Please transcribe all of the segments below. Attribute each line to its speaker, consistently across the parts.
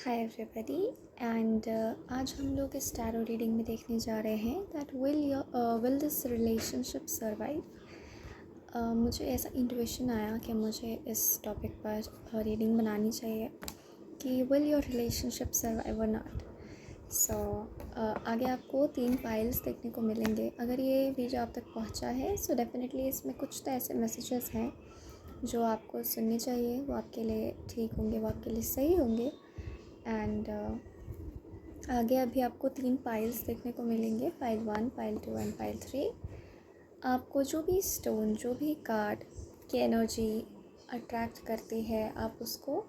Speaker 1: Hi everybody and आज हम लोग इस टैरो रीडिंग में देखने जा रहे हैं that will this relationship survive. मुझे ऐसा इंट्यूशन आया कि मुझे इस टॉपिक पर रीडिंग बनानी चाहिए कि will your relationship survive or not. सो आगे आपको 3 फाइल्स देखने को मिलेंगे। अगर ये वीडियो आप तक पहुंचा है सो डेफिनेटली इसमें कुछ तो ऐसे मैसेजेस हैं जो आपको सुनने चाहिए, वो आपके लिए ठीक होंगे, वो आपके लिए सही होंगे। एंड आगे अभी आपको 3 फाइल्स देखने को मिलेंगे, फाइल 1, फाइल 2 एंड फाइल 3। आपको जो भी स्टोन, जो भी कार्ड की एनर्जी अट्रैक्ट करती है आप उसको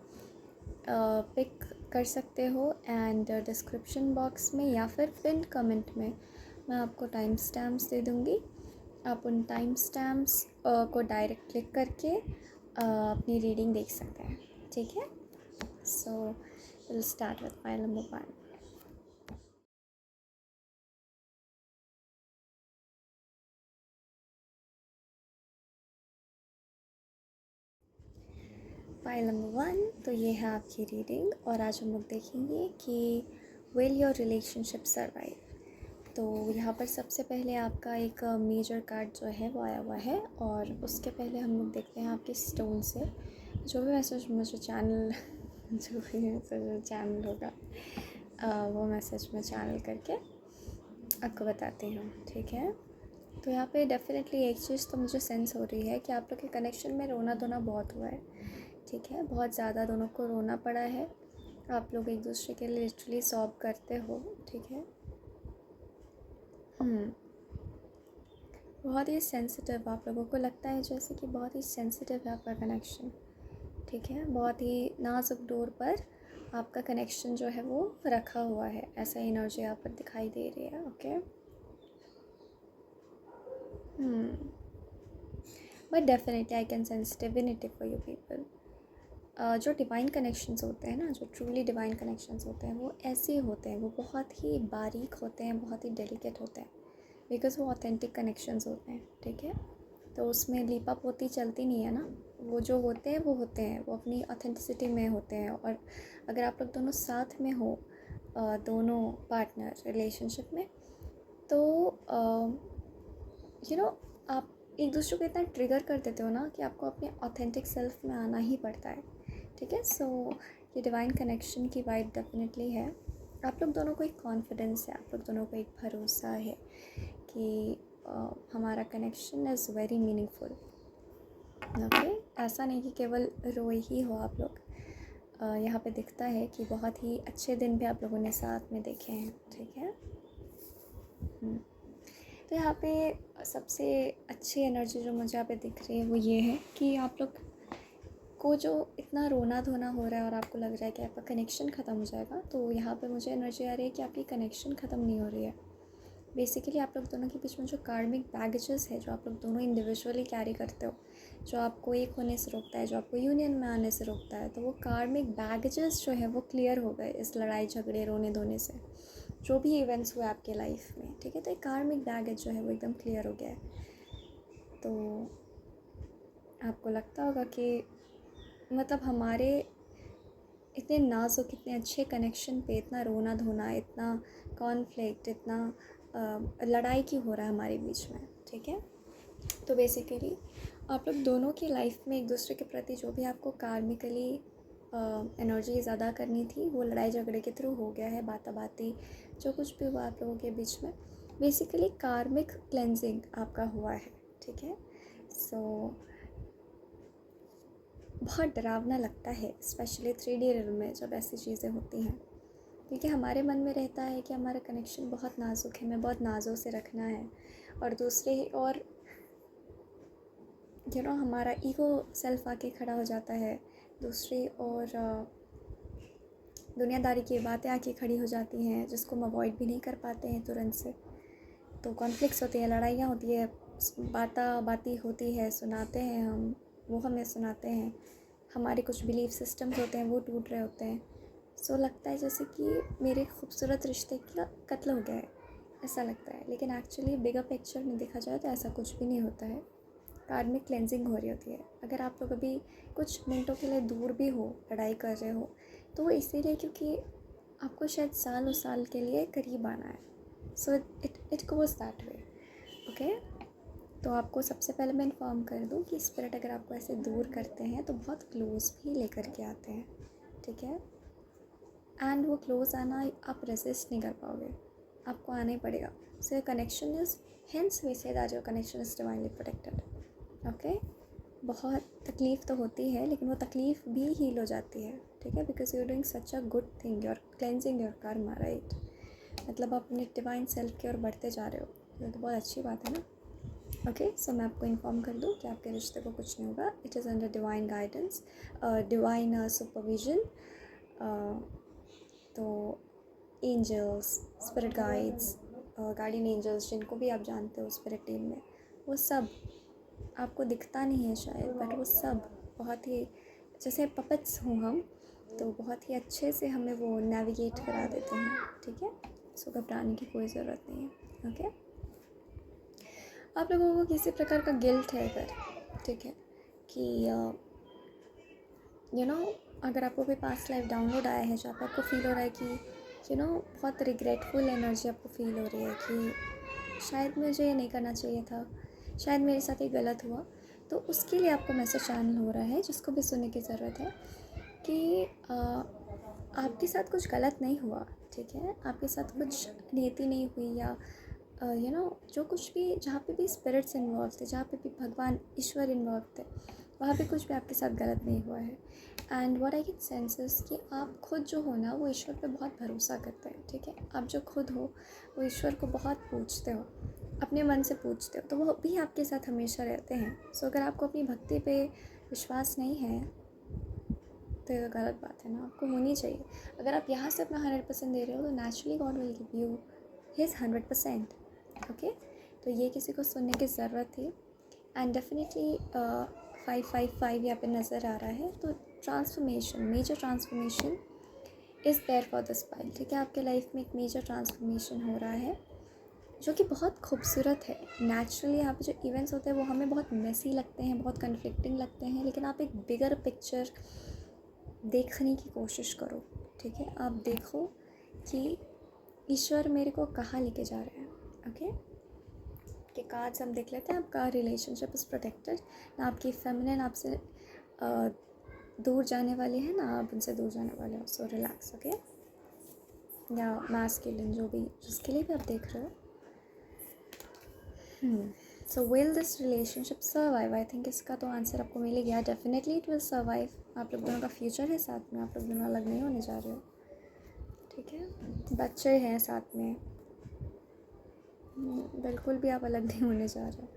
Speaker 1: पिक कर सकते हो। एंड डिस्क्रिप्शन बॉक्स में या फिर पिन कमेंट में मैं आपको टाइम स्टैम्प्स दे दूँगी। आप उन टाइम स्टैम्प्स को डायरेक्ट क्लिक करके अपनी रीडिंग देख सकते हैं, ठीक है। सो we'll start with file number 1. File number 1 तो ये है आपकी रीडिंग और आज हम लोग देखेंगे कि विल योर रिलेशनशिप सर्वाइव। तो यहाँ पर सबसे पहले आपका एक मेजर कार्ड जो है वो आया हुआ है और उसके पहले हम लोग देखते हैं आपके स्टोन से जो भी मैसेज मुझे चैनल जो भी मैसेज चैनल होगा वो मैसेज मैं चैनल करके आपको बताती हूँ, ठीक है। तो यहाँ पे डेफिनेटली एक चीज़ तो मुझे सेंस हो रही है कि आप लोग के कनेक्शन में रोना धोना बहुत हुआ है, ठीक है। बहुत ज़्यादा दोनों को रोना पड़ा है। आप लोग एक दूसरे के लिए लिटरली सॉब करते हो, ठीक है। बहुत ही सेंसिटिव आप लोगों को लगता है, जैसे कि बहुत ही सेंसिटिव है आपका कनेक्शन, ठीक है। बहुत ही नाजुक डोर पर आपका कनेक्शन जो है वो रखा हुआ है, ऐसा एनर्जी यहाँ पर दिखाई दे रही है, okay. But definitely I can sense divinity for you people. जो डिवाइन कनेक्शंस होते हैं ना, जो ट्रूली डिवाइन कनेक्शंस होते हैं वो ऐसे होते हैं, वो बहुत ही बारीक होते हैं, बहुत ही डेलिकेट होते हैं, बिकॉज़ वो ऑथेंटिक कनेक्शंस होते हैं, ठीक है। तो उसमें लीपा पोती चलती नहीं है ना, वो जो होते हैं वो होते हैं, वो अपनी ऑथेंटिसिटी में होते हैं। और अगर आप लोग दोनों साथ में हो, दोनों पार्टनर रिलेशनशिप में, तो आप एक दूसरे को इतना ट्रिगर कर देते हो ना कि आपको अपने ऑथेंटिक सेल्फ में आना ही पड़ता है, ठीक है। सो ये डिवाइन कनेक्शन की वाइब डेफिनेटली है। आप लोग दोनों को एक कॉन्फिडेंस है, आप लोग दोनों को एक भरोसा है कि हमारा connection is very meaningful, okay. ऐसा नहीं कि केवल रोए ही हो आप लोग। यहाँ पे दिखता है कि बहुत ही अच्छे दिन भी आप लोगों ने साथ में देखे हैं, ठीक है। तो यहाँ पे सबसे अच्छी एनर्जी जो मुझे यहाँ पे दिख रही है वो ये है कि आप लोग को जो इतना रोना धोना हो रहा है और आपको लग रहा है कि आपका कनेक्शन ख़त्म हो जाएगा, तो यहाँ पे मुझे एनर्जी आ रही है कि आपकी कनेक्शन ख़त्म नहीं हो रही है। बेसिकली आप लोग दोनों के बीच में जो कार्मिक बैगेजेस है, जो आप लोग दोनों इंडिविजुअली कैरी करते हो, जो आपको एक होने से रोकता है, जो आपको यूनियन में आने से रोकता है, तो वो कार्मिक बैगेजेस जो है वो क्लियर हो गए इस लड़ाई झगड़े रोने धोने से, जो भी इवेंट्स हुए आपके लाइफ में, ठीक है। तो एक कार्मिक बैगेज जो है वो एकदम क्लियर हो गया है। तो आपको लगता होगा कि मतलब हमारे इतने नाजुक, इतने अच्छे कनेक्शन पे इतना रोना धोना, इतना कॉन्फ्लिक्ट, इतना लड़ाई क्यों हो रहा है हमारे बीच में, ठीक है। तो बेसिकली आप लोग दोनों की लाइफ में एक दूसरे के प्रति जो भी आपको कार्मिकली एनर्जी ज़्यादा करनी थी वो लड़ाई झगड़े के थ्रू हो गया है। बाता बाती जो कुछ भी हुआ आप लोगों के बीच में, बेसिकली कार्मिक क्लेंजिंग आपका हुआ है, ठीक है। सो बहुत डरावना लगता है, स्पेशली 3D रियल में जब ऐसी चीज़ें होती हैं, क्योंकि हमारे मन में रहता है कि हमारा कनेक्शन बहुत नाजुक है, हमें बहुत नाजों से रखना है। और दूसरे ही और हमारा ईगो सेल्फ आके खड़ा हो जाता है, दूसरी और दुनियादारी की बातें आके खड़ी हो जाती हैं जिसको हम अवॉइड भी नहीं कर पाते हैं तुरंत से। तो कॉन्फ्लिक्ट्स होती है, लड़ाइयाँ होती है, बाती होती है, सुनाते हैं हम, वो हमें सुनाते हैं, हमारे कुछ बिलीफ सिस्टम्स होते हैं वो टूट रहे होते हैं। सो लगता है जैसे कि मेरे खूबसूरत रिश्ते का कत्ल हो गया है, ऐसा लगता है। लेकिन एक्चुअली बिगर पिक्चर में देखा जाए तो ऐसा कुछ भी नहीं होता है। कार्मिक क्लेंजिंग हो रही होती है। अगर आप लोग अभी कुछ मिनटों के लिए दूर भी हो, लड़ाई कर रहे हो तो इसीलिए क्योंकि आपको शायद सालों साल के लिए करीब आना है, so it goes that way. Okay, तो आपको सबसे पहले मैं इन्फॉर्म कर दूँ कि स्पिरिट अगर आपको ऐसे दूर करते हैं तो बहुत क्लोज भी लेकर के आते हैं, ठीक है। एंड वो क्लोज आना आप रेसिस्ट नहीं कर पाओगे, आपको आना ही पड़ेगा। So your connection is, hence we say that your connection is divinely protected. Okay, बहुत तकलीफ़ तो होती है लेकिन वो तकलीफ़ भी हील हो जाती है, ठीक है, because you are doing such a good thing, you are cleansing your karma, right. मतलब आप अपने डिवाइन सेल्फ की ओर बढ़ते जा रहे हो, ये तो बहुत अच्छी बात है ना। ओके, सो मैं आपको इन्फॉर्म कर दूँ कि आपके रिश्ते को कुछ नहीं होगा। It is under divine guidance, divine supervision. तो angels, spirit guides, guardian angels, जिनको भी आप जानते हो स्पिरिट टीम में, वो सब आपको दिखता नहीं है शायद, बट वो सब बहुत ही, जैसे पपेट्स हों हम, तो बहुत ही अच्छे से हमें वो नेविगेट करा देते हैं, ठीक है। सो घबराने की कोई ज़रूरत नहीं है। ओके, आप लोगों को किसी प्रकार का गिल्ट है अगर, ठीक है, कि यू नो अगर आपको कोई पास्ट लाइफ डाउनलोड आया है जहाँ पर आपको फील हो रहा है कि बहुत रिग्रेटफुल एनर्जी आपको फील हो रही है कि शायद मुझे ये नहीं करना चाहिए था, शायद मेरे साथ ये गलत हुआ, तो उसके लिए आपको मैसेज चैनल हो रहा है, जिसको भी सुनने की ज़रूरत है, कि आपके साथ कुछ गलत नहीं हुआ, ठीक है, आपके साथ कुछ नीति नहीं हुई, या जो कुछ भी, जहाँ पे भी स्पिरिट्स इन्वॉल्व थे, जहाँ पे भी भगवान ईश्वर इन्वॉल्व थे, वहाँ पे कुछ भी आपके साथ गलत नहीं हुआ है। And what I can sense is कि आप खुद जो हो ना, वो ईश्वर पे बहुत भरोसा करते हैं, ठीक है। आप जो खुद हो वो ईश्वर को बहुत पूछते हो, अपने मन से पूछते हो, तो वो भी आपके साथ हमेशा रहते हैं। सो अगर आपको अपनी भक्ति पे विश्वास नहीं है तो ये गलत बात है ना, आपको होनी चाहिए। अगर आप यहाँ से अपना 100% दे रहे हो तो naturally God will give you his 100%। Okay, तो ये किसी को सुनने की ज़रूरत थी। एंड डेफिनेटली 555 यहाँ पे नज़र आ रहा है, तो transformation, major transformation is there for this pile, ठीक है। आपके लाइफ में एक मेजर ट्रांसफॉर्मेशन हो रहा है जो कि बहुत खूबसूरत है। नेचुरली यहाँ पे जो इवेंट्स होते हैं वो हमें बहुत मेसी लगते हैं, बहुत कन्फ्लिक्टिंग लगते हैं, लेकिन आप एक बिगर पिक्चर देखने की कोशिश करो, ठीक है। आप देखो कि ईश्वर मेरे को कहाँ लेके जा रहे हैं। ओके, के कार्ड्स हम देख लेते हैं। आपका रिलेशनशिप इज़ प्रोटेक्टेड, ना आपकी फेमिनिन आपसे दूर जाने वाली है, ना आप उनसे दूर जाने वाले हो। सो रिलैक्स, ओके, या मैस्कुलिन, जो भी, जिसके लिए भी आप देख रहे हो। So will this relationship survive? I think इसका तो आंसर आपको मिल ही गया। Definitely it will survive. आप लोग दोनों का फ्यूचर है साथ में, आप लोग दोनों अलग नहीं होने जा रहे हो, ठीक है। बच्चे हैं साथ में, बिल्कुल भी आप अलग नहीं होने जा रहे हो।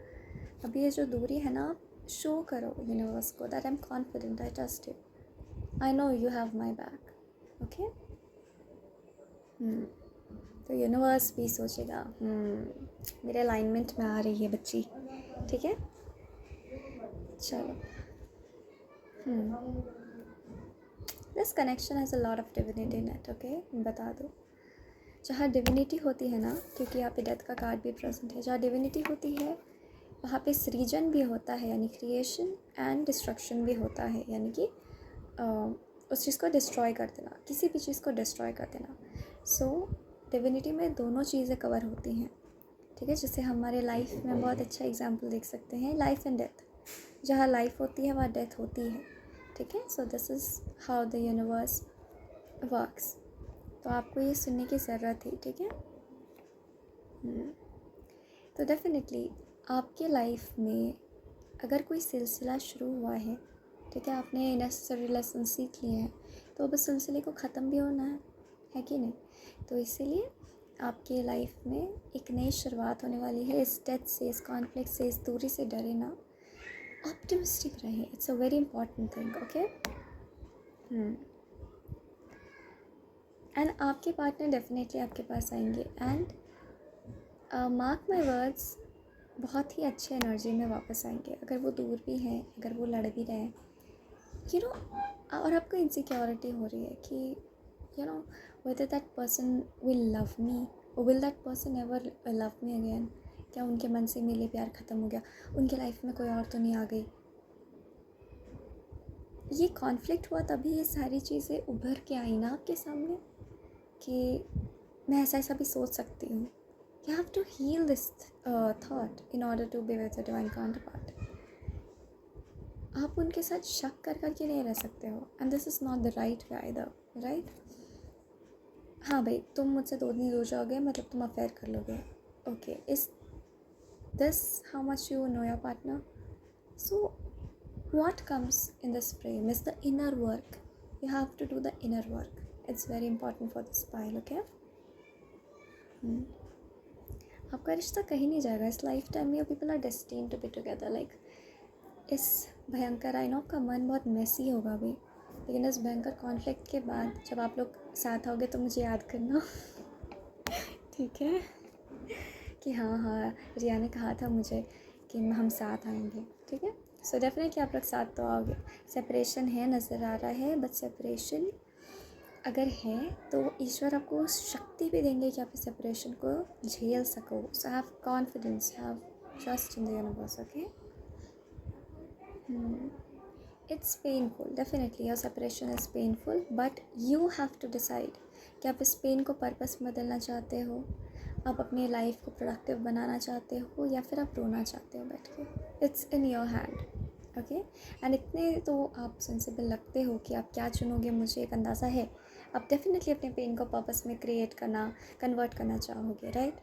Speaker 1: अभी ये जो दूरी है ना, आप शो करो यूनिवर्स को that I am confident, I trust you, I know you have my back. Okay, तो यूनिवर्स भी सोचेगा मेरे अलाइनमेंट में आ रही है बच्ची, ठीक है। चलो, this connection has a lot of divinity in it. Okay, बता दो, जहाँ डिविनिटी होती है ना, क्योंकि यहाँ पे डेथ का कार्ड भी प्रेजेंट है, जहाँ डिविनिटी होती है वहाँ पे सृजन भी होता है, यानी क्रिएशन, एंड डिस्ट्रक्शन भी होता है, यानी कि उस चीज़ को डिस्ट्रॉय कर देना, किसी भी चीज़ को डिस्ट्रॉय कर देना। सो डिविनिटी में दोनों चीज़ें कवर होती हैं, ठीक है। जैसे हमारे लाइफ में बहुत अच्छा एग्जाम्पल देख सकते हैं, लाइफ एंड डेथ, जहाँ लाइफ होती है वहाँ डेथ होती है, ठीक है। So this is how the universe works. तो आपको ये सुनने की ज़रूरत थी, ठीक है। तो डेफिनेटली आपके लाइफ में अगर कोई सिलसिला शुरू हुआ है, ठीक है, आपने नेसेसरी लेसन सीख लिए हैं, तो अब इस सिलसिले को ख़त्म भी होना है कि नहीं। तो इसीलिए आपके लाइफ में एक नई शुरुआत होने वाली है। इस डेथ से, इस कॉन्फ्लिक्ट से, इस दूरी से डरे ना, ऑप्टिमिस्टिक रहें, it's a very important thing. Okay, and आपके पार्टनर डेफिनेटली आपके पास आएंगे, एंड मार्क माई वर्ड्स, बहुत ही अच्छे एनर्जी में वापस आएंगे। अगर वो दूर भी हैं, अगर वो लड़ भी रहे हैं, और आपको इनसिक्योरिटी हो रही है कि whether that person will love me, or will that person ever love me again, क्या उनके मन से मेरे प्यार ख़त्म हो गया, उनके लाइफ में कोई और तो नहीं आ गई, ये कॉन्फ्लिक्ट हुआ तभी ये सारी चीज़ें उभर के आई ना आपके सामने कि मैं ऐसा ऐसा भी सोच सकती हूँ. You have to heal this thought in order to be with a divine counterpart. आप उनके साथ शक कर करके नहीं रह सकते हो. And this is not the right way either, right. हाँ भाई, तुम मुझसे 2 दिन दूर जाओगे मतलब तुम अफेयर कर लोगे. Okay, is this how much you know your partner? So what comes in this frame is the inner work. You have to do the inner work. It's very important for this pile, okay? आपका रिश्ता कहीं नहीं जाएगा इस lifetime में. You people are destined to be together. Like इस भयंकर, I know आपका मन बहुत मेसी होगा अभी, लेकिन इस भयंकर कॉन्फ्लिक्ट के बाद जब आप लोग साथ आओगे तो मुझे याद करना. ठीक है कि हाँ रिया ने कहा था मुझे कि हम साथ आएंगे. ठीक है, सो डेफिनेटली आप लोग साथ तो आओगे. सेपरेशन है, नज़र आ रहा है, बट सेपरेशन अगर है तो ईश्वर आपको शक्ति भी देंगे कि आप इस सेपरेशन को झेल सको. So have confidence, have trust in the universe. Okay, it's painful, definitely your separation is painful, but you have to decide कि आप इस पेन को पर्पस में बदलना चाहते हो, आप अपनी लाइफ को प्रोडक्टिव बनाना चाहते हो, या फिर आप रोना चाहते हो बैठ के. It's in your hand. Okay, and इतने तो आप सेंसिबल लगते हो कि आप क्या चुनोगे मुझे एक अंदाज़ा है. आप डेफिनेटली अपने पेन को पर्पस में कन्वर्ट करना चाहोगे, राइट.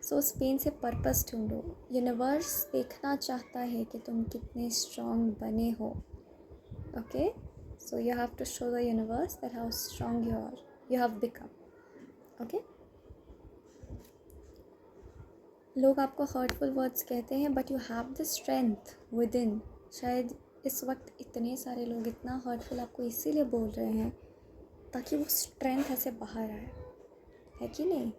Speaker 1: सो उस पेन से पर्पस ढूंढो. यूनिवर्स देखना चाहता है कि तुम कितने स्ट्रॉन्ग बने हो. Okay, so you have to show the universe that how strong you have become. Okay, लोग आपको हर्टफुल वर्ड्स कहते हैं, but you have the strength within. शायद इस वक्त इतने सारे लोग इतना हर्टफुल आपको इसीलिए बोल रहे हैं ताकि वो स्ट्रेंथ ऐसे बाहर आए, है कि नहीं?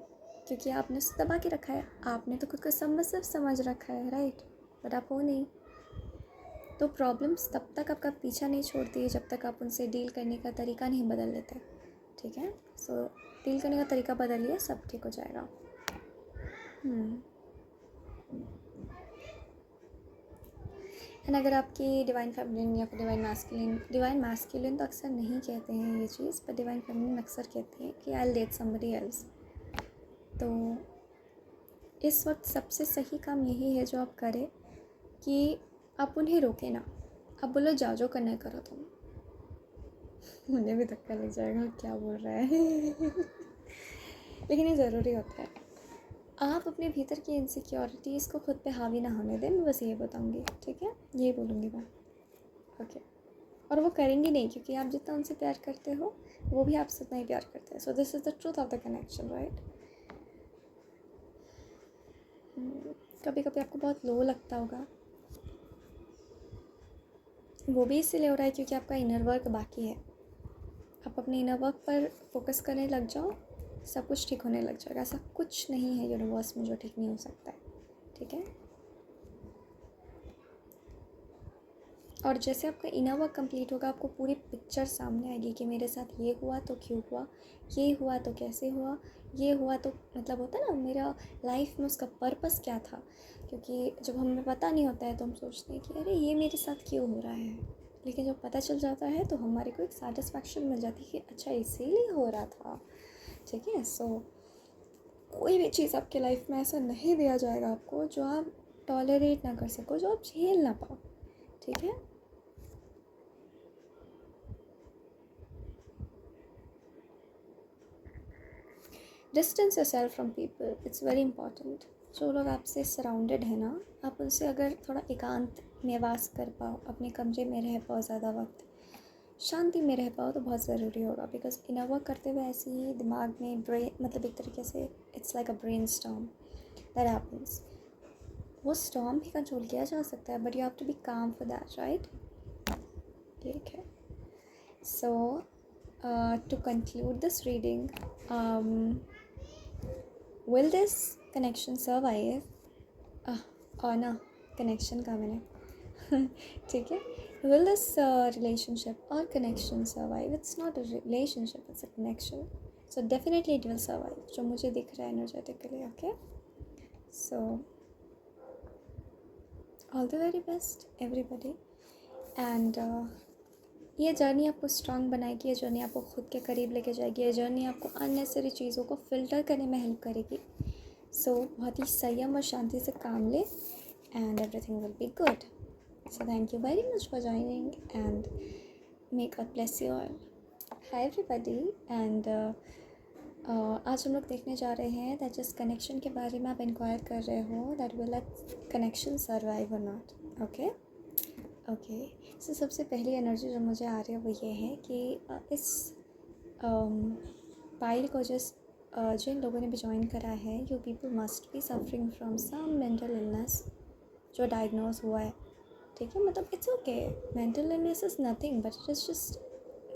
Speaker 1: क्योंकि आपने उसे दबा के रखा है. आपने तो खुद को सबमिसिव समझ रखा है, राइट, बट आप हो नहीं. तो प्रॉब्लम्स तब तक आपका पीछा नहीं छोड़ती है जब तक आप उनसे डील करने का तरीका नहीं बदल लेते. ठीक है, सो डील करने का तरीका बदलिए, सब ठीक हो जाएगा. एंड अगर आपकी डिवाइन फेमिनिन या फिर डिवाइन मैस्कुलिन तो अक्सर नहीं कहते हैं ये चीज़, पर डिवाइन फेमिनिन अक्सर कहते हैं कि I will date somebody else. तो इस वक्त सबसे सही काम यही है जो आप करें कि आप उन्हें रोके ना. आप बोलो जाओ, जो करना है करो तुम. उन्हें भी धक्का लग जाएगा, क्या बोल रहा है. लेकिन ये ज़रूरी होता है. आप अपने भीतर की इनसिक्योरिटीज़ को खुद पे हावी ना होने दें. मैं बस ये बताऊंगी, ठीक है, ये बोलूँगी मैं. ओके, और वो करेंगी नहीं, क्योंकि आप जितना उनसे प्यार करते हो वो भी आपसे उतना ही प्यार करते हैं. So this is the truth of the connection, right. कभी कभी आपको बहुत लो लगता होगा, वो भी इसलिए हो रहा है क्योंकि आपका इनर वर्क बाकी है. आप अपने इनर वर्क पर फोकस करने लग जाओ, सब कुछ ठीक होने लग जाएगा. ऐसा कुछ नहीं है यूनिवर्स में जो ठीक नहीं हो सकता है. ठीक है, और जैसे आपका इनर वर्क कंप्लीट होगा आपको पूरी पिक्चर सामने आएगी कि मेरे साथ ये हुआ तो क्यों हुआ, ये हुआ तो कैसे हुआ, ये हुआ तो मतलब होता है ना मेरा लाइफ में उसका पर्पस क्या था. क्योंकि जब हमें पता नहीं होता है तो हम सोचते हैं कि अरे ये मेरे साथ क्यों हो रहा है, लेकिन जब पता चल जाता है तो हमारे को एक सेटिस्फैक्शन मिल जाती है कि अच्छा इसीलिए हो रहा था. ठीक है, सो कोई भी चीज़ आपके लाइफ में ऐसा नहीं दिया जाएगा आपको जो आप टॉलरेट ना कर सको, जो आप झेल ना पाओ. ठीक है, distance yourself from people, it's very important. जो लोग आपसे सराउंडेड है ना, आप उनसे अगर थोड़ा एकांत में वास कर पाओ, अपने कमरे में रह पाओ, ज़्यादा वक्त शांति में रह पाओ तो बहुत ज़रूरी होगा. बिकॉज इनर वर्क करते हुए ऐसे ही दिमाग में ब्रेन मतलब एक तरीके से it's like a brain storm that happens. वो स्टॉर्म भी कंट्रोल किया जा सकता है, but you have to be calm for that, right. ठीक है, so to conclude this reading, will this connection survive? और ना कनेक्शन का मैंने ठीक है, will this relationship or connection survive? It's not a relationship, it's a connection, so definitely it will survive, जो मुझे दिख रहा है energetically. Okay, so all the very best everybody, and ये जर्नी आपको स्ट्रांग बनाएगी, ये जर्नी आपको खुद के करीब लेके जाएगी, ये जर्नी आपको अननेसेसरी चीज़ों को फ़िल्टर करने में हेल्प करेगी. सो बहुत ही संयम और शांति से काम ले and everything will be good. So thank you very much for joining and may God bless you all. Hi everybody and आज हम लोग देखने जा रहे हैं दैट जिस कनेक्शन के बारे में आप इंक्वायर कर रहे हो that will let connection survive or not. Okay okay. So सबसे पहली एनर्जी जो मुझे आ रही है वो ये है कि इस पाइल को जिन लोगों ने भी ज्वाइन करा है, you people must be suffering from some mental illness जो डायग्नोज हुआ है. ठीक है, मतलब it's okay. Mental illness is nothing but it is just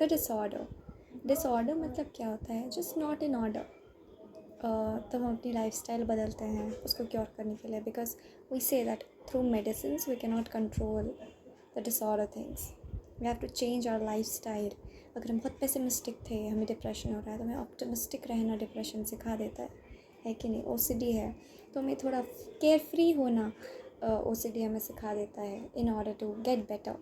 Speaker 1: the disorder. Disorder मतलब क्या होता है? Just not in order. तो हम अपनी लाइफस्टाइल बदलते हैं उसको क्योर करने के लिए, because we say that through medicine we can not control the disorder things. We have to change our lifestyle. अगर हम बहुत पेसिमिस्टिक थे, हमें डिप्रेशन हो रहा है, तो हमें ऑप्टिमिस्टिक रहना डिप्रेशन सिखा देता है कि नहीं? ओसीडी है तो हमें थोड़ा केयर फ्री होना ओसीडी हमें सिखा देता है in order to get better.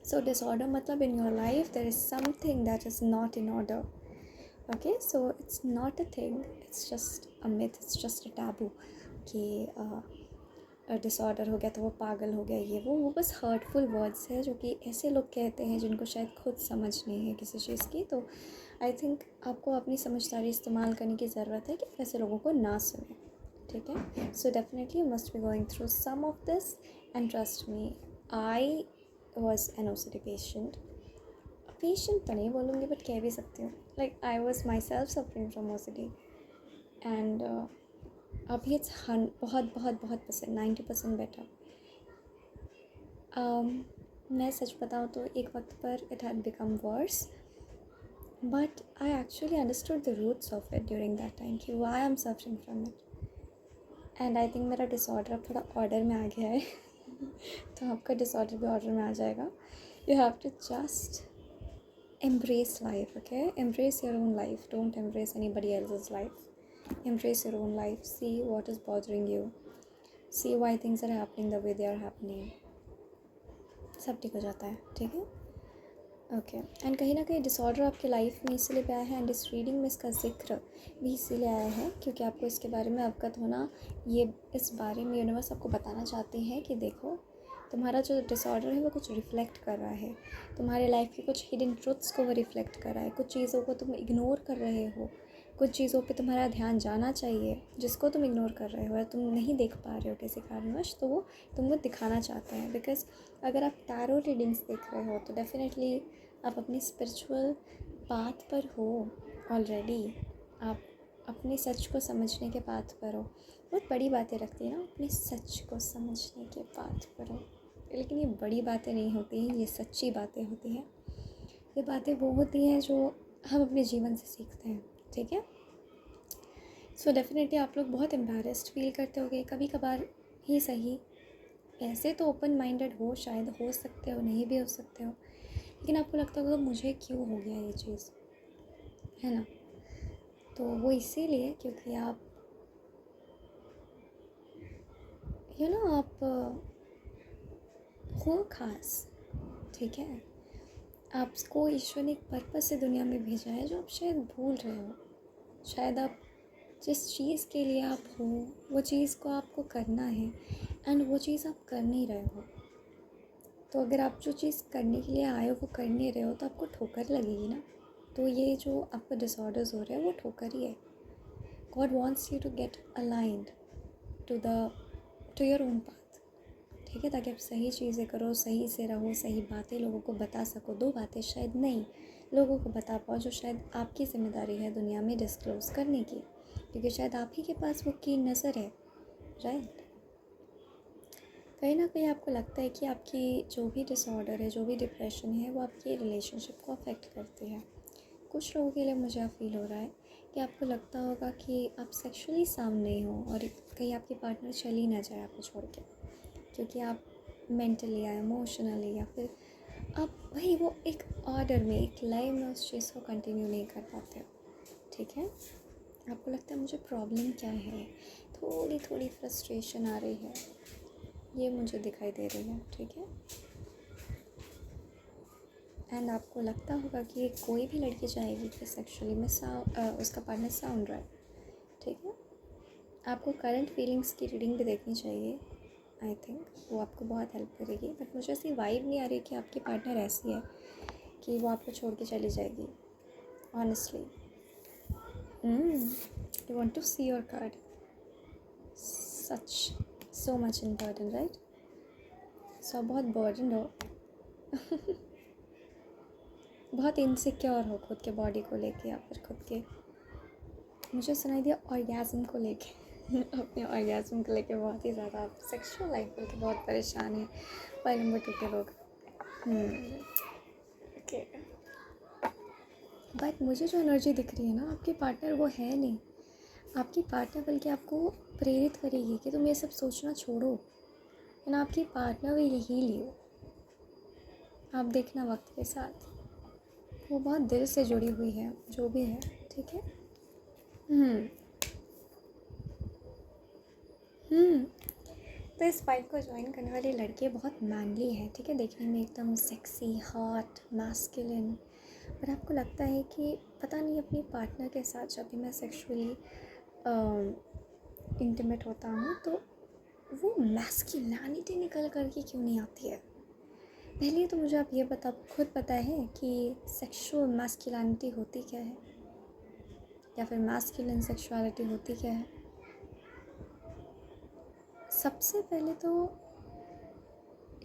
Speaker 1: So disorder matlab in your life there is something that is not in order. Okay, so it's not a thing, it's just a myth, it's just a taboo कि disorder हो गया तो वो पागल हो गया, ये वो बस हर्टफुल वर्ड्स है जो कि ऐसे लोग कहते हैं जिनको शायद खुद समझ नहीं है किसी चीज़ की. तो आई थिंक आपको अपनी समझदारी इस्तेमाल करने की ज़रूरत है कि ऐसे लोगों को ना सुने. ठीक है, so definitely you must be going through some of this and trust me, I was an OCD patient. Patient तो नहीं बोलूँगी बट कह भी सकती हूँ. Like I was my self suffering from OCD and अभी इट्स बहुत बहुत बहुत परसेंट 90% बेटर. मैं सच बताऊँ तो एक वक्त पर it had become worse but I actually understood the roots of it during that time कि why I am suffering from it. And I think मेरा डिसऑर्डर अब थोड़ा ऑर्डर में आ गया है. तो आपका डिसऑर्डर भी ऑर्डर में आ जाएगा. You have to just embrace life. Okay, embrace your own life, don't embrace anybody else's life. Embrace your own life, see what is bothering you, see why things are happening the way they are happening. सब ठीक हो जाता है. ठीक है, okay. And कहीं ना कहीं डिसऑर्डर आपकी लाइफ में इसीलिए भी आया है एंड इस रीडिंग में इसका जिक्र भी इसीलिए आया है क्योंकि आपको इसके बारे में अवगत होना, ये इस बारे में यूनिवर्स आपको बताना चाहती है कि देखो तुम्हारा जो डिसऑर्डर है वो कुछ रिफ्लेक्ट कर रहा है, तुम्हारे लाइफ की कुछ हिडन ट्रुथ्स को वो रिफ्लेक्ट कर रहा है. कुछ चीज़ों को तुम इग्नोर कर रहे हो, कुछ चीज़ों पे तुम्हारा ध्यान जाना चाहिए जिसको तुम इग्नोर कर रहे हो या तुम नहीं देख पा रहे हो किसी कारणवश, तो वो तुमको दिखाना चाहते हैं. बिकॉज अगर आप टैरो रीडिंग्स देख रहे हो तो डेफिनेटली आप अपनी स्पिरिचुअल पाथ पर हो ऑलरेडी. आप अपने सच को समझने के पाथ पर हो. बहुत बड़ी बातें रखती है ना, अपने सच को समझने के पाथ पर हो, लेकिन ये बड़ी बातें नहीं होती हैं, ये सच्ची बातें होती हैं. ये बातें वो होती हैं जो हम अपने जीवन से सीखते हैं. ठीक है, सो डेफिनेटली आप लोग बहुत एम्बैरेस्ड फील करते होगे कभी कभार ही सही. ऐसे तो ओपन माइंडेड हो, शायद हो सकते हो, नहीं भी हो सकते हो, लेकिन आपको लगता होगा मुझे क्यों हो गया ये चीज़, है ना? तो वो इसीलिए क्योंकि आप आप हो खास. ठीक है, आपको ईश्वर ने एक पर्पस से दुनिया में भेजा है जो आप शायद भूल रहे हो. शायद आप जिस चीज़ के लिए आप हो वो चीज़ को आपको करना है एंड वो चीज़ आप कर नहीं रहे हो. तो अगर आप जो चीज़ करने के लिए आए हो वो कर नहीं रहे हो तो आपको ठोकर लगेगी ना. तो ये जो आपको डिसऑर्डर्स हो रहे हैं वो ठोकर ही है. God wants you to get aligned to your own path. ठीक है, ताकि आप सही चीज़ें करो, सही से रहो, सही बातें लोगों को बता सको. 2 बातें शायद नहीं लोगों को बता पाओ जो शायद आपकी ज़िम्मेदारी है दुनिया में डिस्क्लोज़ करने की, क्योंकि शायद आप ही के पास वो की नज़र है. राइट, कहीं ना कहीं आपको लगता है कि आपकी जो भी डिसऑर्डर है, जो भी डिप्रेशन है, वो आपकी रिलेशनशिप को अफेक्ट करती है. कुछ लोगों के लिए मुझे फील हो रहा है कि आपको लगता होगा कि आप सेक्सुअली साउंड नहीं हो और कहीं आपके पार्टनर चल ही ना जाए आपको छोड़ के, क्योंकि आप मेंटली या इमोशनली या फिर आप भाई वो एक ऑर्डर में, एक लय में उस चीज़ को कंटिन्यू नहीं कर पाते हो. ठीक है, आपको लगता है मुझे प्रॉब्लम क्या है, थोड़ी थोड़ी फ्रस्ट्रेशन आ रही है, ये मुझे दिखाई दे रही है. ठीक है, एंड आपको लगता होगा कि कोई भी लड़की चाहेगी कि सेक्सुअली में उसका पार्टनर साउंड रहे, ठीक है। आपको करंट फीलिंग्स की रीडिंग भी देखनी चाहिए, आई थिंक वो आपको बहुत हेल्प करेगी। बट मुझे ऐसी वाइब नहीं आ रही कि आपकी पार्टनर ऐसी है कि वो आपको छोड़ के चली जाएगी, honestly. You want to see your card, such so much in burden, right. So बहुत बर्डन हो बहुत इनसिक्योर हो खुद के बॉडी को लेके, या फिर खुद के, मुझे सुनाई दिया ऑर्गेज़म को लेके अपने ऑर्गेज़म को लेके बहुत ही ज़्यादा आप सेक्सुअल लाइफ को लेके बहुत परेशान हैं। पर नंबर 2 के लोग, ओके। बट मुझे जो एनर्जी दिख रही है ना, आपके पार्टनर वो है नहीं। आपकी पार्टनर बल्कि आपको प्रेरित करेगी कि तुम ये सब सोचना छोड़ो, है ना। आपकी पार्टनर भी यही लियो, आप देखना वक्त के साथ वो बहुत दिल से जुड़ी हुई है, जो भी है, ठीक है। तो इस फाइट को ज्वाइन करने वाली लड़की बहुत मैनली है, ठीक है, देखने में एकदम सेक्सी, हॉट, मैस्कुलिन। पर आपको लगता है कि पता नहीं अपनी पार्टनर के साथ जब भी मैं सेक्सुअली इंटीमेट होता हूँ तो वो मैस्कुलिनिटी निकल करके क्यों नहीं आती है। पहले तो मुझे आप ये खुद पता है कि सेक्सुअल मैस्कुलिनिटी होती क्या है, या फिर मैस्कुलिन सेक्सुअलिटी होती क्या है। सबसे पहले तो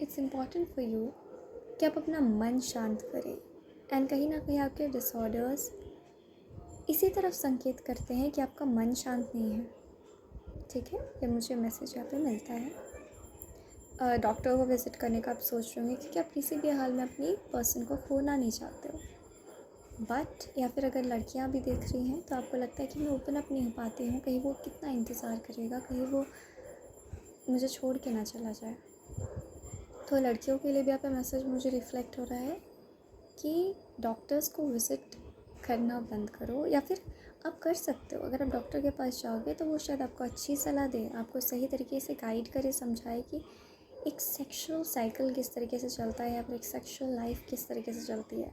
Speaker 1: इट्स इम्पॉर्टेंट फॉर यू कि आप अपना मन शांत करें। एंड कहीं ना कहीं आपके डिसऑर्डर्स इसी तरफ संकेत करते हैं कि आपका मन शांत नहीं है, ठीक है। ये मुझे मैसेज यहाँ पे मिलता है। डॉक्टर को विज़िट करने का आप सोच रहे होंगे क्योंकि आप किसी भी हाल में अपनी पर्सन को खोना नहीं चाहते हो। बट या फिर अगर लड़कियाँ भी देख रही हैं तो आपको लगता है कि मैं ओपन अप नहीं हो पाती हूँ, कहीं वो कितना इंतज़ार करेगा, कहीं वो मुझे छोड़ के ना चला जाए। तो लड़कियों के लिए भी आपका मैसेज मुझे रिफ़्लेक्ट हो रहा है कि डॉक्टर्स को विज़िट करना बंद करो, या फिर आप कर सकते हो। अगर आप डॉक्टर के पास जाओगे तो वो शायद आपको अच्छी सलाह दे, आपको सही तरीके से गाइड करे, समझाए कि एक सेक्सुअल साइकिल किस तरीके से चलता है, या फिर एक सेक्सुअल लाइफ किस तरीके से चलती है।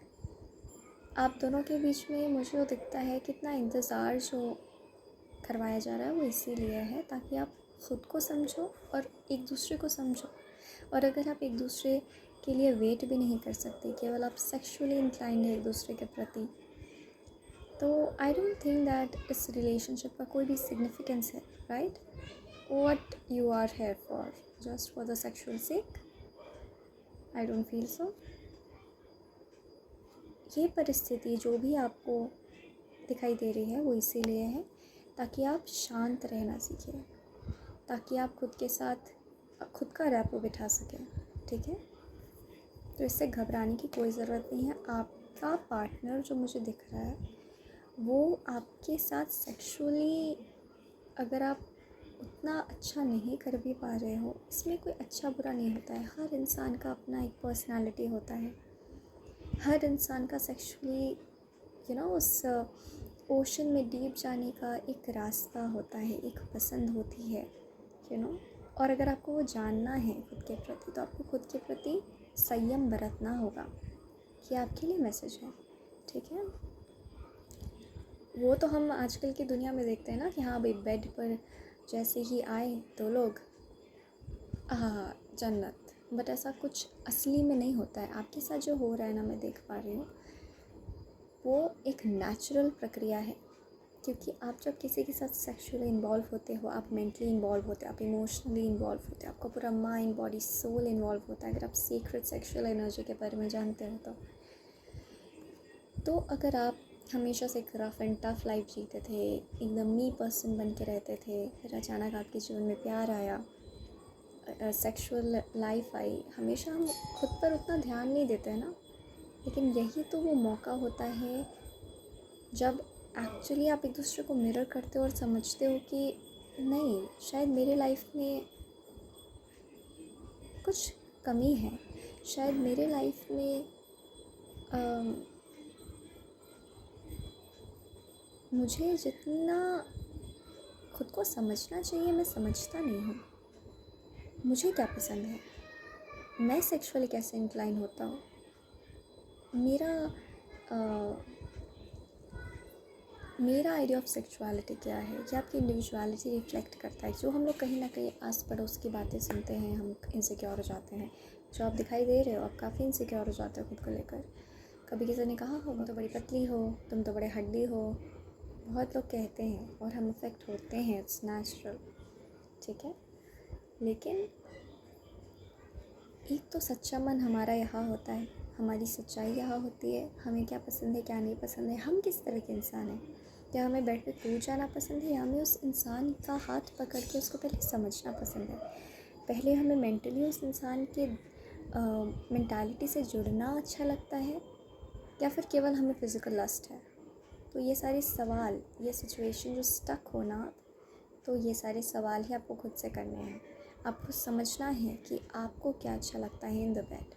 Speaker 1: आप दोनों के बीच में मुझे जो दिखता है कितना इंतज़ार जो करवाया जा रहा है वो इसीलिए है ताकि आप ख़ुद को समझो और एक दूसरे को समझो। और अगर आप एक दूसरे के लिए वेट भी नहीं कर सकते, केवल आप सेक्सुअली इंक्लाइंड है एक दूसरे के प्रति, तो आई डोंट थिंक दैट इस रिलेशनशिप का कोई भी सिग्निफिकेंस है, right. What you are here for, just for the sexual sake, I don't feel so. ये परिस्थिति जो भी आपको दिखाई दे रही है वो इसीलिए है ताकि आप शांत रहना सीखें, ताकि आप खुद के साथ खुद का रैपो बिठा सकें, ठीक है। तो इससे घबराने की कोई ज़रूरत नहीं है। आपका पार्टनर जो मुझे दिख रहा है वो आपके साथ सेक्सुअली अगर आप उतना अच्छा नहीं कर भी पा रहे हो, इसमें कोई अच्छा बुरा नहीं होता है। हर इंसान का अपना एक पर्सनालिटी होता है, हर इंसान का सेक्सुअली उस ओशन में डीप जाने का एक रास्ता होता है, एक पसंद होती है और अगर आपको वो जानना है खुद के प्रति तो आपको खुद के प्रति संयम बरतना होगा। ये आपके लिए मैसेज है, ठीक है। वो तो हम आजकल की दुनिया में देखते हैं ना कि हाँ भाई बेड पर जैसे ही आए तो लोग हाँ जन्नत, बट ऐसा कुछ असली में नहीं होता है। आपके साथ जो हो रहा है ना, मैं देख पा रही हूँ, वो एक नेचुरल प्रक्रिया है। क्योंकि आप जब किसी के साथ सेक्सुअली इन्वॉल्व होते हो, आप मेंटली इन्वॉल्व होते हो, आप इमोशनली इन्वॉल्व होते हो, आपका पूरा माइंड बॉडी सोल इन्वॉल्व होता है। अगर आप सीक्रेट सेक्सुअल एनर्जी के बारे में जानते हो तो अगर आप हमेशा से एक रफ एंड टफ लाइफ जीते थे, एकदम मी पर्सन बन के रहते थे, फिर अचानक आपके जीवन में प्यार आया, सेक्सुअल लाइफ आई, हमेशा हम खुद पर उतना ध्यान नहीं देते हैं ना। लेकिन यही तो वो मौका होता है जब एक्चुअली आप एक दूसरे को मिरर करते हो और समझते हो कि नहीं, शायद मेरे लाइफ में कुछ कमी है, शायद मेरे लाइफ में मुझे जितना खुद को समझना चाहिए मैं समझता नहीं हूँ। मुझे क्या पसंद है, मैं सेक्सुअली कैसे इंक्लाइन होता हूँ, मेरा मेरा आइडिया ऑफ सेक्सुअलिटी क्या है, ये आपकी इंडिविजुअलिटी रिफ्लेक्ट करता है। जो हम लोग कहीं ना कहीं आस पड़ोस की बातें सुनते हैं, हम इनसिक्योर हो जाते हैं। जो आप दिखाई दे रहे हो, आप काफ़ी इनसिक्योर हो जाते हो खुद को लेकर। कभी किसी ने कहा हो तुम तो बड़ी पतली हो, तुम तो बड़े हड्डी हो, बहुत लोग कहते हैं और हम अफेक्ट होते हैं, इट्स नेचुरल, ठीक है। लेकिन एक तो सच्चा मन हमारा यहाँ होता है, हमारी सच्चाई यहाँ होती है, हमें क्या पसंद है क्या नहीं पसंद है, हम किस तरह के इंसान हैं। क्या हमें बेड पे कूद जाना पसंद है या हमें उस इंसान का हाथ पकड़ के उसको पहले समझना पसंद है। पहले हमें मेंटली उस इंसान के मेंटालिटी से जुड़ना अच्छा लगता है या फिर केवल हमें फ़िज़िकल लस्ट है। तो ये सारे सवाल, ये सिचुएशन जो स्टक होना, तो ये सारे सवाल ही आपको खुद से करने हैं। आपको समझना है कि आपको क्या अच्छा लगता है इन द बेड।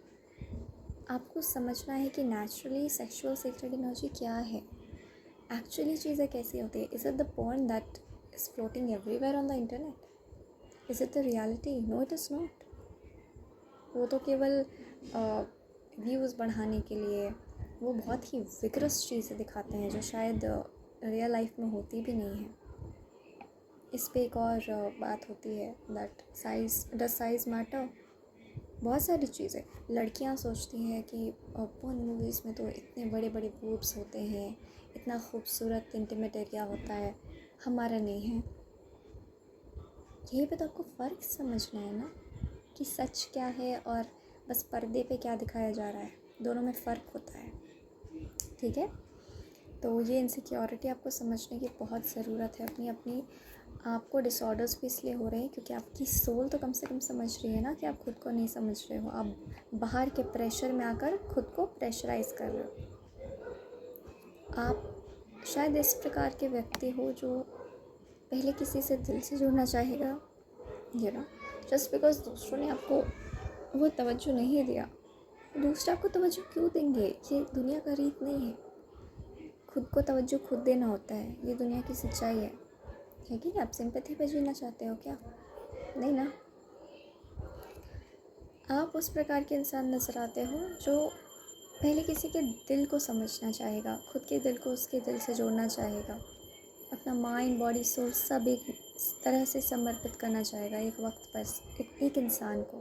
Speaker 1: आपको समझना है कि नेचुरली सेक्सुअल सीक्रेट एनर्जी क्या है, एक्चुअली चीज़ें कैसी होती है। Is it the porn that is floating everywhere on the internet? Is it the reality? No, it is not. वो तो केवल व्यूज़ बढ़ाने के लिए वो बहुत ही विगरस चीज़ें दिखाते हैं जो शायद रियल लाइफ में होती भी नहीं है। इस पे एक और बात होती है दैट साइज़ मैटर। बहुत सारी चीज़ें लड़कियां सोचती हैं कि पोर्न मूवीज़ में तो इतने बड़े बड़े बूब्स होते हैं, इतना खूबसूरत इंटीमेट एरिया होता है, हमारा नहीं है। यही पे तो आपको फ़र्क समझना है ना, कि सच क्या है और बस पर्दे पे क्या दिखाया जा रहा है, दोनों में फ़र्क होता है, ठीक है। तो ये इनसिक्योरिटी आपको समझने की बहुत ज़रूरत है। अपनी अपनी आपको डिसऑर्डर्स भी इसलिए हो रहे हैं क्योंकि आपकी सोल तो कम से कम समझ रही है ना कि आप खुद को नहीं समझ रहे हो। आप बाहर के प्रेशर में आकर खुद को प्रेशराइज कर रहे हो। आप शायद इस प्रकार के व्यक्ति हो जो पहले किसी से दिल से जुड़ना चाहेगा, यू नो, जस्ट बिकॉज दूसरों ने आपको वो तवज्जो नहीं दिया। दूसरे आपको तवज्जो क्यों देंगे? ये दुनिया का रीत नहीं है। खुद को तवज्जो खुद देना होता है, ये दुनिया की सच्चाई है कि नहीं? आप सिंपैथी पे जीना चाहते हो क्या? नहीं ना। आप उस प्रकार के इंसान नज़र आते हो जो पहले किसी के दिल को समझना चाहेगा, खुद के दिल को उसके दिल से जोड़ना चाहेगा, अपना माइंड बॉडी सोल सब एक तरह से समर्पित करना चाहेगा एक वक्त पर एक इंसान को।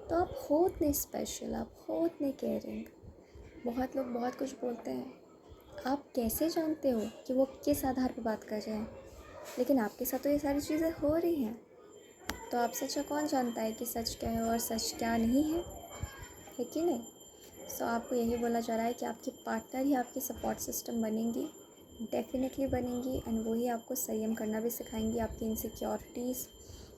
Speaker 1: तो आप हो उतने स्पेशल, आप हो उतने केयरिंग। बहुत लोग बहुत कुछ बोलते हैं, आप कैसे जानते हो कि वो किस आधार पर बात कर रहे हैं? लेकिन आपके साथ तो ये सारी चीज़ें हो रही हैं, तो आपसे अच्छा कौन जानता है कि सच क्या है और सच क्या नहीं है कि नहीं? सो आपको यही बोला जा रहा है कि आपकी पार्टनर ही आपकी सपोर्ट सिस्टम बनेंगी, डेफिनेटली बनेंगी, एंड वो ही आपको संयम करना भी सिखाएंगी। आपकी इनसिक्योरिटीज़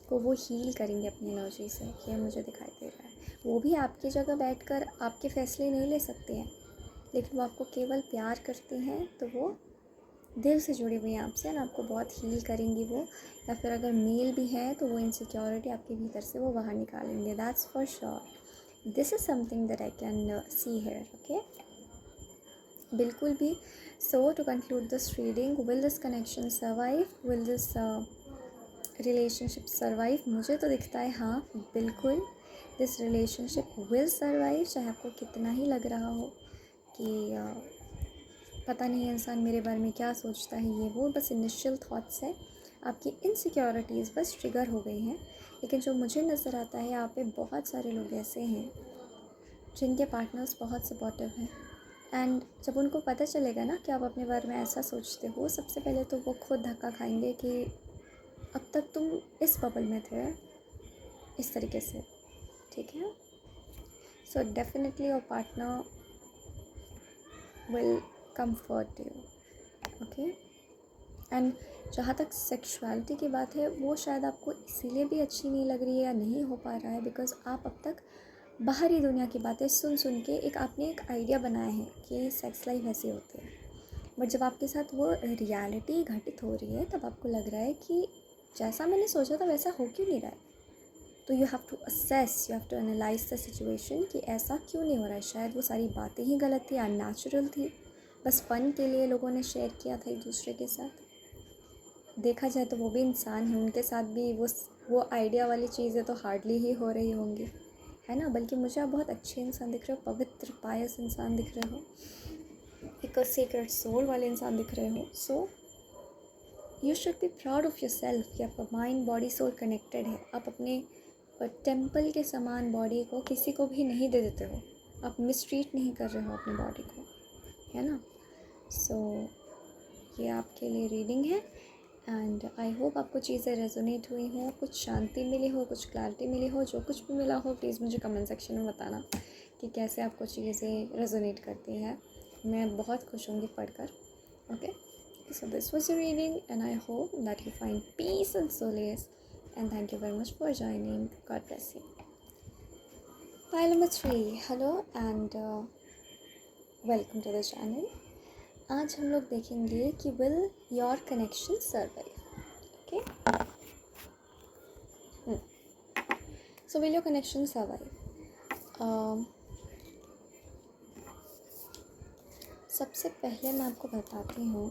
Speaker 1: को वो हील करेंगे अपनी एनर्जी से, ये मुझे दिखाई दे रहा है। वो भी आपकी जगह बैठकर आपके फैसले नहीं ले सकते हैं, लेकिन वो आपको केवल प्यार करती हैं, तो वो दिल से जुड़ी हुई हैं आपसे एंड आपको बहुत हील करेंगी वो। या फिर अगर मेल भी है तो वो इनसिक्योरिटी आपके भीतर से वो बाहर निकालेंगे, that's for sure. This is something that I can see here, okay, बिल्कुल भी। So to conclude this reading, will this connection survive, will this relationship survive? मुझे तो दिखता है हाँ, बिल्कुल दिस रिलेशनशिप विल सर्वाइव, चाहे आपको कितना ही लग रहा हो कि पता नहीं इंसान मेरे बारे में क्या सोचता है, ये वो बस इनिशियल थॉट्स है, आपकी इनसिक्योरिटीज़ बस ट्रिगर हो गई हैं। लेकिन जो मुझे नज़र आता है, यहाँ पे बहुत सारे लोग ऐसे हैं जिनके पार्टनर्स बहुत सपोर्टिव हैं, एंड जब उनको पता चलेगा ना कि आप अपने बारे में ऐसा सोचते हो, सबसे पहले तो वो खुद धक्का खाएंगे कि अब तक तुम इस बबल में थे, इस तरीके से, ठीक है। So definitely your partner will comfort you, okay. And जहाँ तक सेक्सुअलिटी की बात है, वो शायद आपको इसीलिए भी अच्छी नहीं लग रही है या नहीं हो पा रहा है बिकॉज आप अब तक बाहरी दुनिया की बातें सुन सुन के आपने एक आइडिया बनाया है कि सेक्स लाइफ ऐसी होती है। बट जब आपके साथ वो रियलिटी घटित हो रही है, तब आपको लग रहा है कि जैसा मैंने सोचा था वैसा हो क्यों नहीं रहा है। तो you have to assess, you have to analyse the situation कि ऐसा क्यों नहीं हो रहा है। शायद वो सारी बातें ही गलत थी, अननेचुरल थी, बस फ़न के लिए लोगों ने शेयर किया था एक दूसरे के साथ। देखा जाए तो वो भी इंसान है, उनके साथ भी वो आइडिया वाली चीज़ें तो हार्डली ही हो रही होंगी। है ना, बल्कि मुझे आप बहुत अच्छे इंसान दिख रहे हो, पवित्र पायस इंसान दिख रहे हो, एक सीक्रेट सोल वाले इंसान दिख रहे हो. So you should be proud of your self कि आपका माइंड बॉडी सोल कनेक्टेड है. आप अपने टेम्पल के समान बॉडी को किसी को भी नहीं दे देते हो. आप मिसट्रीट नहीं कर रहे हो अपनी बॉडी को, है ना. सो ये आपके लिए रीडिंग है एंड आई होप आपको चीज़ें रेजोनेट हुई हों, कुछ शांति मिली हो, कुछ क्लैरिटी मिली हो. जो कुछ भी मिला हो प्लीज़ मुझे कमेंट सेक्शन में बताना कि कैसे आपको चीज़ें रेजोनेट करती हैं. मैं बहुत खुश होंगी पढ़कर. Okay, so this was the reading and I hope that you find peace and solace, and thank you very much for joining. God bless you. Pile number 3. Hello and welcome to the channel. आज हम लोग देखेंगे कि will your connection survive. Okay, so will your connection survive? सबसे पहले मैं आपको बताती हूँ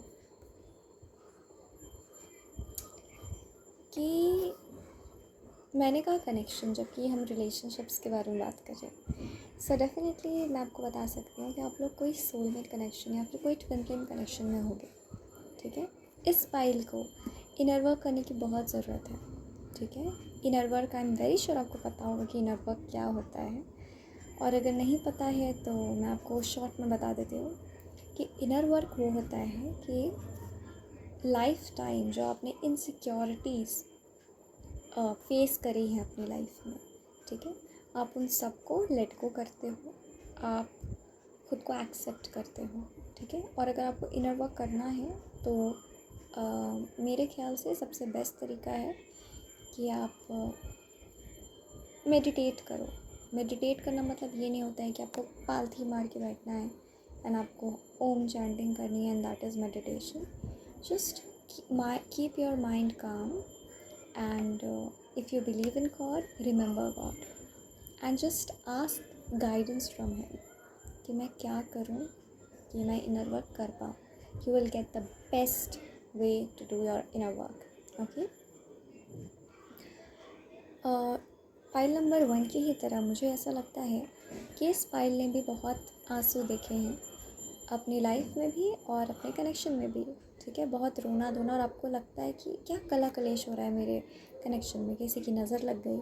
Speaker 1: कि मैंने कहा कनेक्शन, जबकि हम रिलेशनशिप्स के बारे में बात कर रहे हैं. सो डेफिनेटली मैं आपको बता सकती हूँ कि आप लोग कोई सोलमेट कनेक्शन या फिर कोई ट्विन फ्लेम कनेक्शन में होगे. ठीक है, इस फाइल को इनर वर्क करने की बहुत ज़रूरत है. ठीक है, inner work I am very sure आपको पता होगा कि इनर वर्क क्या होता है, और अगर नहीं पता है तो मैं आपको शॉर्ट में बता देती हूँ कि इनर वर्क वो होता है कि लाइफ टाइम जो आपने इनसिक्योरिटीज़ फेस करी हैं अपनी लाइफ में, ठीक है, आप उन सबको लेट गो करते हो, आप खुद को एक्सेप्ट करते हो. ठीक है, और अगर आपको इनर वर्क करना है तो मेरे ख्याल से सबसे बेस्ट तरीका है कि आप मेडिटेट करो. मेडिटेट करना मतलब ये नहीं होता है कि आपको पालथी मार के बैठना है एंड आपको ओम चैंटिंग करनी है and that is meditation. Just keep your mind काम and if you believe in God, remember God and just ask guidance from him कि मैं क्या करूँ कि मैं inner work कर पाऊँ. You will get the best way to do your inner work. Okay, file number 1 की ही तरह मुझे ऐसा लगता है कि इस फाइल ने भी बहुत आंसू देखे हैं अपनी लाइफ में भी और अपने कनेक्शन में भी. ठीक है, बहुत रोना धोना, और आपको लगता है कि क्या कला कलेश हो रहा है मेरे कनेक्शन में, किसी की नज़र लग गई.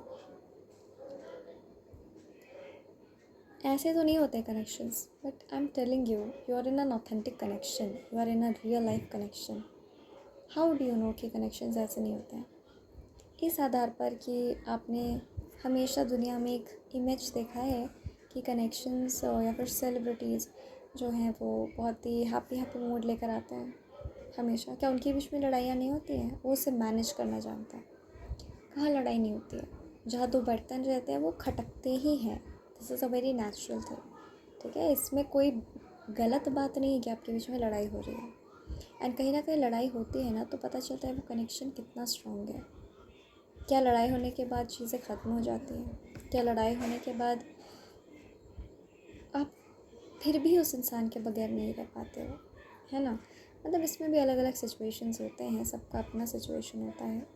Speaker 1: ऐसे तो नहीं होते connections, but I am telling you, you are in an authentic connection, you are in a real life connection. How do you know कि कनेक्शंस ऐसे नहीं होते हैं? इस आधार पर कि आपने हमेशा दुनिया में एक इमेज देखा है कि कनेक्शंस या फिर सेलिब्रिटीज़ जो हैं वो बहुत ही हैप्पी मूड लेकर आते हैं हमेशा. क्या उनके बीच में लड़ाइयाँ नहीं होती हैं? वो उसे मैनेज करना जानते हैं. कहाँ लड़ाई नहीं होती है? जहाँ दो बर्तन रहते हैं वो खटकते ही हैं. This is a very natural thing. ठीक है, इसमें कोई गलत बात नहीं है कि आपके बीच में लड़ाई हो रही है. एंड कहीं ना कहीं लड़ाई होती है ना तो पता चलता है वो कनेक्शन कितना स्ट्रॉन्ग है. क्या लड़ाई होने के बाद चीज़ें ख़त्म हो जाती हैं? क्या लड़ाई होने के बाद आप फिर भी उस इंसान के बगैर नहीं रह पाते हो? है ना, मतलब इसमें भी अलग अलग सिचुएशंस होते हैं, सबका अपना सिचुएशन होता है.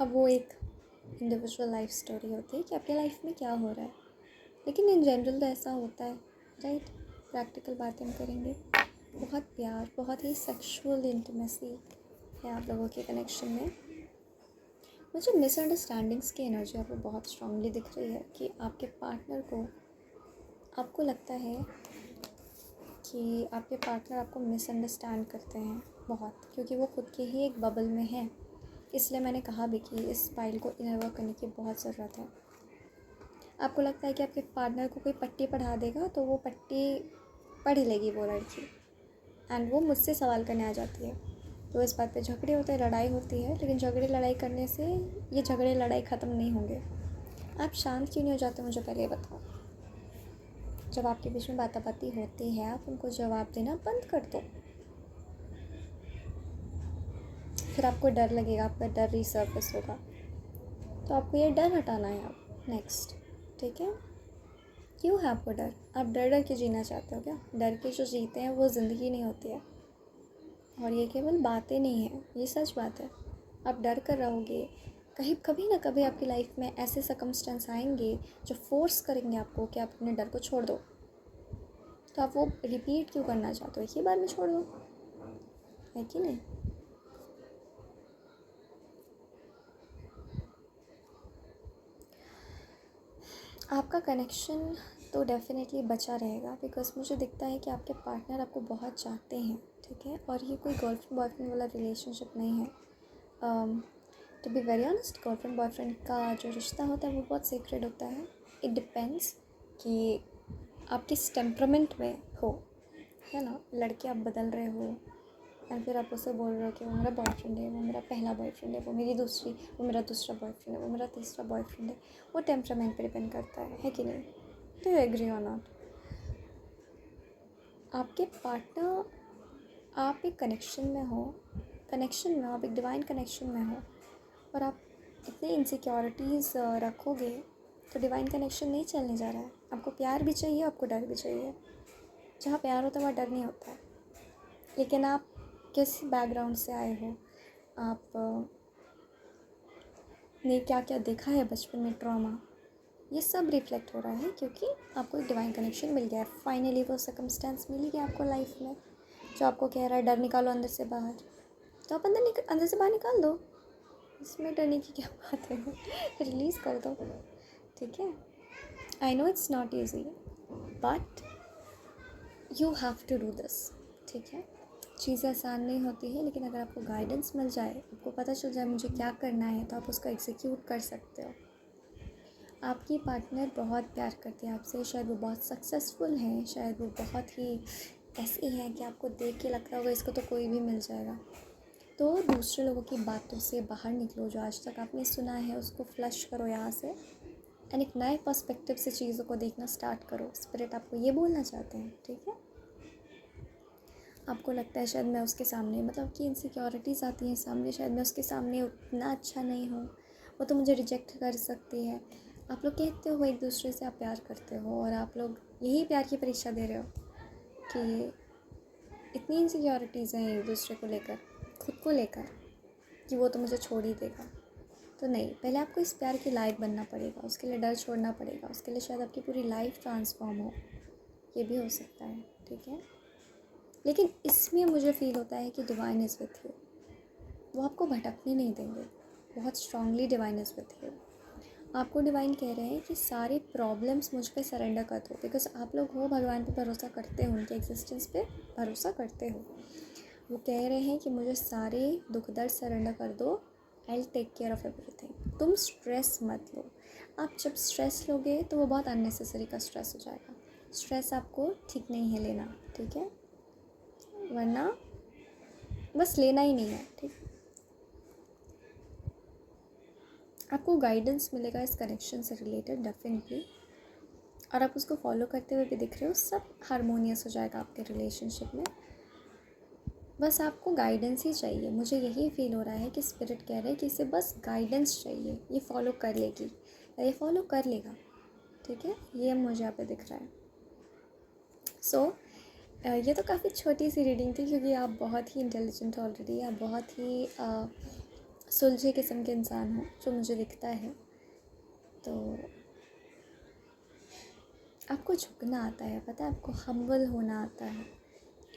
Speaker 1: अब वो एक इंडिविजुअल लाइफ स्टोरी होती है कि आपके लाइफ में क्या हो रहा है, लेकिन इन जनरल तो ऐसा होता है, राइट. प्रैक्टिकल बातें हम करेंगे. बहुत प्यार, बहुत ही सेक्सुअल इंटीमेसी है आप लोगों के कनेक्शन में. मुझे मिसअंडरस्टैंडिंग्स की एनर्जी आप बहुत स्ट्रांगली दिख रही है कि आपके पार्टनर को, आपको लगता है कि आपके पार्टनर आपको मिसअंडरस्टैंड करते हैं बहुत, क्योंकि वो खुद के ही एक बबल में है. इसलिए मैंने कहा भी कि इस फाइल को इनर वर्क करने की बहुत ज़रूरत है. आपको लगता है कि आपके पार्टनर को कोई पट्टी पढ़ा देगा तो वो पट्टी पढ़ लेगी वो लड़की, एंड वो मुझसे सवाल करने आ जाती है. तो इस बात पे झगड़े होते हैं, लड़ाई होती है, लेकिन झगड़े लड़ाई करने से ये झगड़े लड़ाई ख़त्म नहीं होंगे. आप शांत क्यों नहीं हो जाते मुझे पहले बताओ. जब आपके बीच में बाताबाती होती है आप उनको जवाब देना बंद कर दो. फिर आपको डर लगेगा, आपका डर रिसर्फेस होगा, तो आपको ये डर हटाना है अब नेक्स्ट. ठीक है, क्यों है आपको डर? आप डर डर के जीना चाहते हो क्या? डर के जो जीते हैं वो ज़िंदगी नहीं होती है. और ये केवल बातें नहीं हैं, ये सच बात है. आप डर कर रहोगे कहीं कभी ना कभी आपकी लाइफ में ऐसे सर्कमस्टेंस आएंगे जो फोर्स करेंगे आपको कि आप अपने डर को छोड़ दो। तो आप वो रिपीट क्यों करना चाहते हो, एक ही बार में छोड़ दो, है कि नहीं। आपका कनेक्शन तो डेफिनेटली बचा रहेगा, बिकॉज मुझे दिखता है कि आपके पार्टनर आपको बहुत चाहते हैं, ठीक है। और ये कोई गर्लफ्रेंड बॉयफ्रेंड वाला रिलेशनशिप नहीं है। To be very honest, girlfriend boyfriend का जो रिश्ता होता है वो बहुत सीक्रेट होता है। इट डिपेंड्स कि आप किस टेम्परामेंट में हो, है ना। लड़के आप बदल रहे हो एंड फिर आप उसे बोल रहे हो कि वो मेरा बॉयफ्रेंड है, वो मेरा पहला बॉयफ्रेंड है, वो मेरा दूसरा बॉयफ्रेंड है, वो मेरा तीसरा बॉयफ्रेंड है। वो टेम्परामेंट पे डिपेंड करता है कि नहीं। डू यू एग्री और नॉट। आपके पार्टनर, आप एक कनेक्शन में हो, आप एक डिवाइन कनेक्शन में हो, और आप इतनी इनसिक्योरिटीज़ रखोगे तो डिवाइन कनेक्शन नहीं चलने जा रहा है। आपको प्यार भी चाहिए, आपको डर भी चाहिए। जहाँ प्यार होता है वहाँ डर नहीं होता है। लेकिन आप किस बैकग्राउंड से आए हो, आप ने क्या क्या देखा है बचपन में, ट्रॉमा, ये सब रिफ्लेक्ट हो रहा है क्योंकि आपको एक डिवाइन कनेक्शन मिल गया है। फाइनली वो सर्कमस्टेंस मिल गया आपको लाइफ में जो आपको कह रहा है डर निकालो अंदर से बाहर। तो आप अंदर से बाहर निकाल दो, इसमें डरने की क्या बात है। रिलीज़ कर दो, ठीक है। I know it's not easy but you have to do this, ठीक है। चीज़ें आसान नहीं होती है, लेकिन अगर आपको गाइडेंस मिल जाए, आपको पता चल जाए मुझे क्या करना है, तो आप उसको एग्जीक्यूट कर सकते हो। आपकी पार्टनर बहुत प्यार करती है आपसे, शायद वो बहुत सक्सेसफुल हैं, शायद वो बहुत ही ऐसी हैं कि आपको देख के लगता होगा इसको तो कोई भी मिल जाएगा। तो दूसरे लोगों की बातों से बाहर निकलो, जो आज तक आपने सुना है उसको फ्लश करो यहाँ से, एंड एक नए पर्सपेक्टिव से चीज़ों को देखना स्टार्ट करो। स्पिरिट आपको ये बोलना चाहते हैं, ठीक है। आपको लगता है शायद मैं उसके सामने, मतलब कि इनसिक्योरिटीज़ आती हैं सामने, शायद मैं उसके सामने उतना अच्छा नहीं हूँ, वो तो मुझे रिजेक्ट कर सकती है। आप लोग कहते हो एक दूसरे से आप प्यार करते हो, और आप लोग यही प्यार की परीक्षा दे रहे हो कि इतनी इनसिक्योरिटीज़ हैं एक दूसरे को लेकर, खुद को लेकर, कि वो तो मुझे छोड़ ही देगा। तो नहीं, पहले आपको इस प्यार के लायक बनना पड़ेगा, उसके लिए डर छोड़ना पड़ेगा, उसके लिए शायद आपकी पूरी लाइफ ट्रांसफॉर्म हो, ये भी हो सकता है, ठीक है। लेकिन इसमें मुझे फ़ील होता है कि डिवाइन इज़ विथ यू, वो आपको भटकने नहीं देंगे। बहुत strongly divine is with you. आपको डिवाइन कह रहे हैं कि सारे प्रॉब्लम्स मुझ पे सरेंडर कर दो, बिकॉज आप लोग हो भगवान पे भरोसा करते हो, उनके एग्जिस्टेंस पे भरोसा करते हो। वो कह रहे हैं कि मुझे सारे दुख दर्द सरेंडर कर दो, I will take care of everything. तुम स्ट्रेस मत लो। आप जब स्ट्रेस लोगे तो वो बहुत अननेसेसरी का स्ट्रेस हो जाएगा। स्ट्रेस आपको ठीक नहीं है लेना, ठीक है, वरना बस लेना ही नहीं है, ठीक। आपको गाइडेंस मिलेगा इस कनेक्शन से रिलेटेड डेफिनेटली, और आप उसको फॉलो करते हुए भी दिख रहे हो। सब हारमोनियस हो जाएगा आपके रिलेशनशिप में। बस आपको गाइडेंस ही चाहिए। मुझे यही फील हो रहा है कि स्पिरिट कह रहे हैं कि इसे बस गाइडेंस चाहिए, ये फॉलो कर लेगी या ये फॉलो कर लेगा, ठीक है। ये मुझे यहाँ पे दिख रहा है। सो ये तो काफ़ी छोटी सी रीडिंग थी, क्योंकि आप बहुत ही इंटेलिजेंट हो ऑलरेडी, आप बहुत ही सुलझे किस्म के इंसान हो जो मुझे दिखता है। तो आपको झुकना आता है, पता है, आपको हम्बल होना आता है,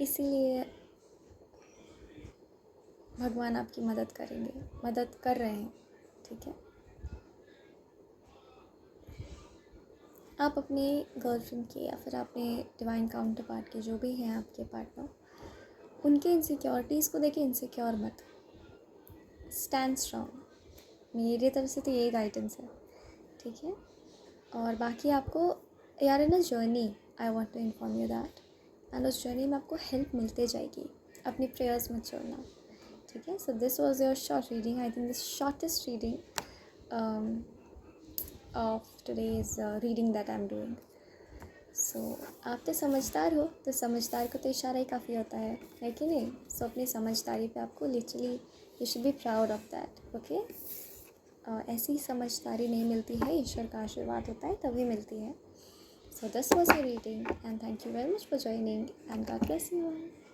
Speaker 1: इसीलिए भगवान आपकी मदद करेंगे, मदद कर रहे हैं, ठीक है। आप अपने गर्लफ्रेंड के या फिर अपने डिवाइन काउंटर पार्ट के, जो भी हैं आपके पार्टनर, उनके इनसिक्योरिटीज़ को देखे इनसिक्योर मत, स्टैंड स्ट्रॉन्ग। मेरी तरफ से तो ये गाइडेंस है, ठीक है। और बाकी आपको यार in a journey, I want to inform you that, and उस जर्नी में आपको हेल्प मिलते जाएगी। अपनी प्रेयर्स मत छोड़ना, ठीक है। So this was your short reading, I think this shortest reading of today's reading that I am doing. सो आप तो समझदार हो, तो समझदार को तो इशारा ही काफ़ी होता है कि नहीं। सो अपनी समझदारी पे आपको literally you should be proud of that, okay. ऐसी समझदारी नहीं मिलती है, ईश्वर का आशीर्वाद होता है तभी मिलती है। So this was your reading, and thank you very much for joining, and God bless you all.